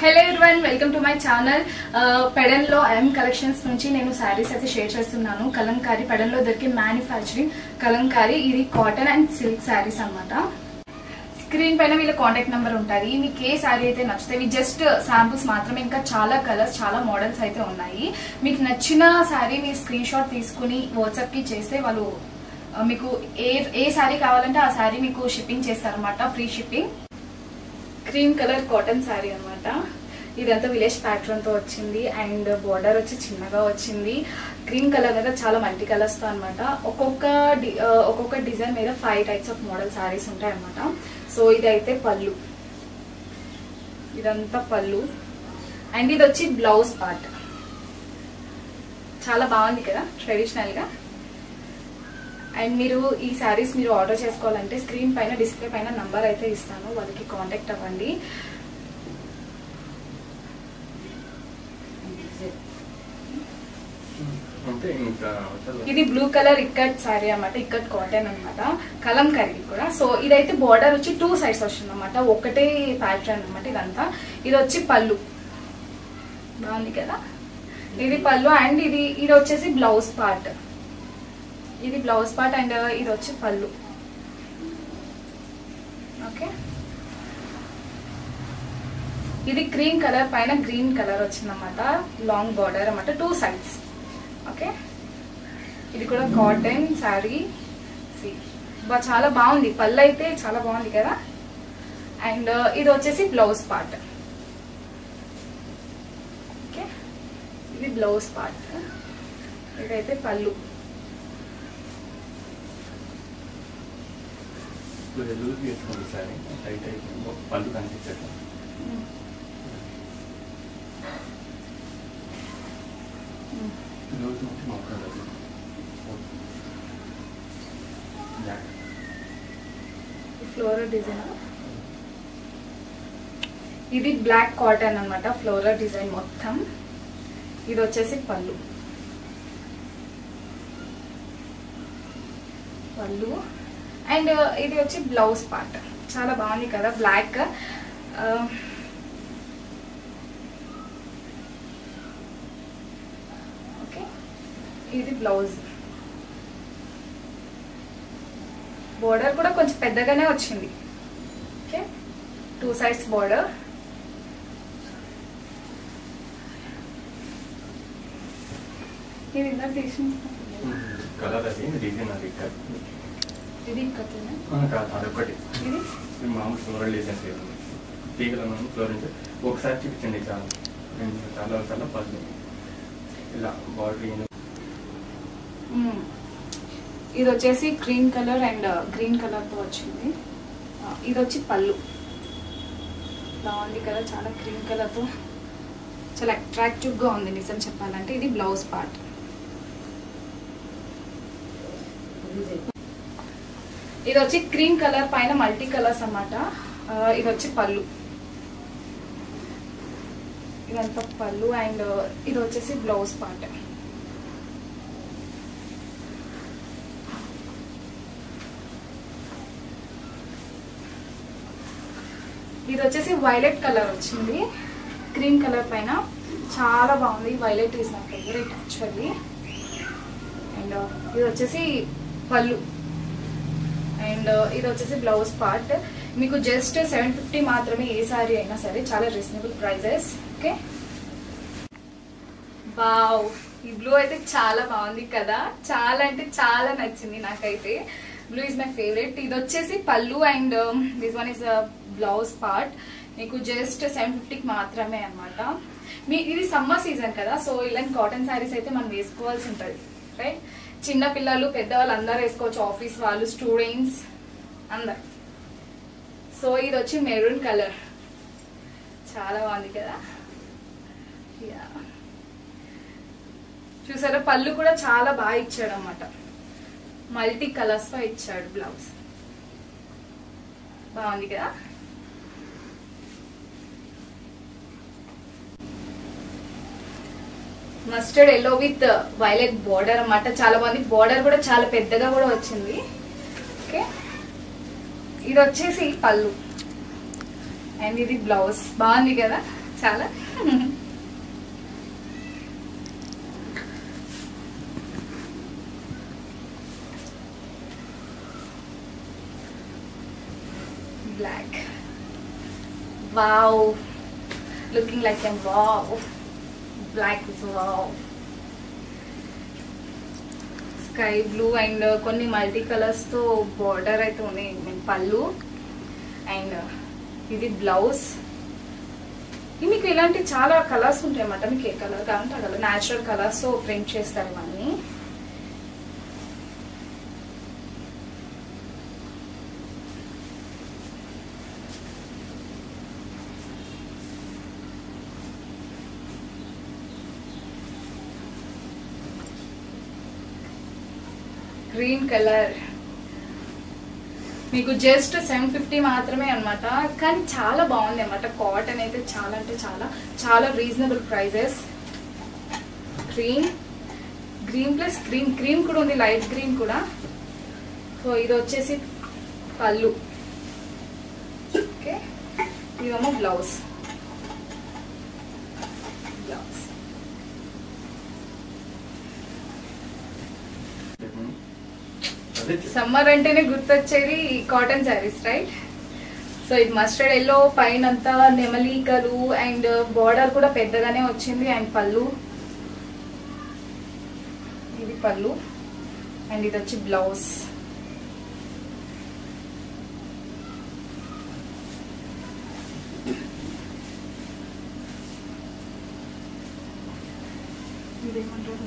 Hello everyone, welcome to my channel. పెడన్లో IM collections నుంచి నేను శారీస్ అయితే షేర్ చేస్తున్నాను. కలంకారీ పెడన్లో దొరికే మ్యానుఫ్యాక్చరింగ్ కలంకారీ. ఇది కాటన్ అండ్ సిల్క్ శారీస్ అన్నమాట. స్క్రీన్ పైన వీళ్ళ కాంటాక్ట్ నెంబర్ ఉంటుంది. మీకు ఏ శారీ అయితే నచ్చితే ఇవి జస్ట్ శాంపుల్స్ మాత్రమే. ఇంకా చాలా కలర్స్, చాలా మోడల్స్ అయితే ఉన్నాయి. మీకు నచ్చిన శారీ మీరు స్క్రీన్ షాట్ తీసుకుని వాట్సాప్ కి చేస్తే వాళ్ళు మీకు ఏ శారీ కావాలంటే ఆ శారీ మీకు షిప్పింగ్ చేస్తారన్నమాట, free shipping. Cream colour cotton sari అనమాట. ఇదంతా విలేజ్ ప్యాటర్న్ తో వచ్చింది అండ్ బోర్డర్ వచ్చి చిన్నగా వచ్చింది. క్రీమ్ కలర్ మీద చాలా మల్టీ కలర్స్ తో అనమాట. ఒక్కొక్క డిజైన్ మీద 5 టైప్స్ ఆఫ్ మోడల్ శారీస్ ఉంటాయి అనమాట. సో ఇదైతే పళ్ళు, ఇదంతా పళ్ళు అండ్ ఇది వచ్చి బ్లౌజ్ పార్ట్. చాలా బాగుంది కదా ట్రెడిషనల్ గా. అండ్ మీరు ఈ శారీస్ మీరు ఆర్డర్ చేసుకోవాలంటే స్క్రీన్ పైన డిస్ప్లే పైన నంబర్ అయితే ఇస్తాను, వాళ్ళకి కాంటాక్ట్ అవ్వండి. ఇది బ్లూ కలర్ ఇక్కట్ శారీ అన్నమాట, ఇక్కట్ కాటన్ అనమాట, కలంకారీ కూడా. సో ఇదైతే బార్డర్ వచ్చి 2 సైడ్స్ వస్తుంది అనమాట, ఒకటే ప్యాటర్న్ అనమాట ఇదంతా. ఇది వచ్చి పళ్ళు, బాగుంది కదా. ఇది పళ్ళు అండ్ ఇది వచ్చేసి బ్లౌజ్ పార్ట్. ఇది బ్లౌజ్ పార్ట్ అండ్ ఇది వచ్చి పళ్ళు. ఓకే, ఇది క్రీమ్ కలర్ పైన గ్రీన్ కలర్ వచ్చిందన్నమాట, లాంగ్ బార్డర్ అన్నమాట, 2 సైడ్స్. ఓకే, ఇది కూడా కాటన్ శారీ. చాలా బాగుంది, పళ్ళు అయితే చాలా బాగుంది కదా. అండ్ ఇది వచ్చేసి బ్లౌజ్ పార్ట్. ఓకే, ఇది బ్లౌజ్ పార్ట్, ఇదైతే పళ్ళు. పళ్ళు కనిపించట్లేదు. ఫ్లోరల్ డిజైన్, ఇది బ్లాక్ కాటన్ అన్నమాట, ఫ్లోరల్ డిజైన్ మొత్తం. ఇది వచ్చేసి పళ్ళు అండ్ ఇది వచ్చి బ్లౌజ్ పార్ట్. చాలా బాగుంది కదా, బ్లాక్. ఓకే, ఇది బ్లౌజ్. బోర్డర్ కూడా కొంచెం పెద్దగానే వచ్చింది. Okay, 2 sides border. ఇది ఇందాక తీసిన కలర్ అది డిజైన్, అది ఇది కట్టేనా? అదొకటి. ఇది మామూలు ఫ్లోరల్ డిజైన్స్ ఏదండి, తీగల ఫ్లోరెన్స్ ఒకసారి చూపించండి చాలా. నేను చాలా పళ్ళు ఇలా బార్డర్. ఇది వచ్చేసి cream colour and green colour తో వచ్చింది. ఇది వచ్చి పళ్ళు, బాగుంది కదా, చాలా క్రీమ్ కలర్ తో చాలా అట్రాక్టివ్ గా ఉంది నిజం చెప్పాలంటే. ఇది బ్లౌజ్ పార్ట్. ఇది వచ్చి క్రీమ్ కలర్ పైన మల్టీ కలర్స్ అన్నమాట. ఇది వచ్చి పళ్ళు, ఇదంతా పళ్ళు అండ్ ఇది వచ్చేసి బ్లౌజ్ పార్ట్. ఇది వచ్చేసి వైలెట్ కలర్ వచ్చింది, క్రీమ్ కలర్ పైన. చాలా బాగుంది, violet is my favourite actually. And ఇది వచ్చేసి పళ్ళు అండ్ ఇది వచ్చేసి బ్లౌజ్ పార్ట్. మీకు జస్ట్ 750 మాత్రమే ఏ సారీ అయినా సరే, చాలా రీజనబుల్ ప్రైజెస్. ఓకే, వావ్, ఈ బ్లూ అయితే చాలా బాగుంది కదా, చాలా అంటే చాలా నచ్చింది నాకైతే. Blue is my favourite. ఇది వచ్చేసి పళ్ళు and this one is blouse part. మీకు జస్ట్ 750 మాత్రమే అనమాట. ఇది సమ్మర్ సీజన్ కదా, సో ఇలాంటి కాటన్ శారీస్ అయితే మనం వేసుకోవాల్సి ఉంటుంది, రైట్? చిన్న పిల్లలు, పెద్దవాళ్ళు అందరూ వేసుకోవచ్చు, ఆఫీస్ వాళ్ళు, స్టూడెంట్స్ అందరు. సో ఇది వచ్చి మెరూన్ కలర్, చాలా బాగుంది కదా. చూసారా, పళ్ళు కూడా చాలా బాగా ఇచ్చాడు అన్నమాట, మల్టీ కలర్స్ తో ఇచ్చాడు. బ్లౌజ్ బాగుంది కదా. Mustard yellow with violet border అన్నమాట, చాలా బాగుంది. బోర్డర్ కూడా చాలా పెద్దగా కూడా వచ్చింది. ఓకే, ఇది వచ్చేసి పళ్ళు అండ్ ఇది బ్లౌజ్. బాగుంది కదా, చాలా black. Wow, looking like a wow. Black is wow. Sky blue and కొన్ని మల్టీ కలర్స్ తో బార్డర్ అయితే ఉంది పళ్ళు అండ్ ఇది బ్లౌజ్. మీకు ఇలాంటి చాలా కలర్స్ ఉంటాయి అన్నమాట. మీకు ఏ కలర్ కావాలంటే ఆ కలర్ న్యాచురల్ కలర్స్ తో ప్రింట్ చేస్తారు ఇవన్నీ. గ్రీన్ కలర్ మీకు జస్ట్ 750 మాత్రమే అనమాట. కానీ చాలా బాగుంది అనమాట. కాటన్ అయితే చాలా అంటే చాలా చాలా reasonable prices. Green plus cream కూడా ఉంది, లైట్ గ్రీన్ కూడా. సో ఇది వచ్చేసి పళ్ళు. ఓకే, ఇదేమో బ్లౌజ్. సమ్మర్ అంటేనే గుర్తొచ్చేది కాటన్ శారీస్, రైట్? సో ఇది మస్టర్డ్ ఎల్లో, పైన అంతా నెమలీకలు అండ్ బార్డర్ కూడా పెద్దగానే వచ్చింది. అండ్ పళ్ళు, ఇది పళ్ళు అండ్ ఇది వచ్చి బ్లౌజ్. ఇదేమంటారు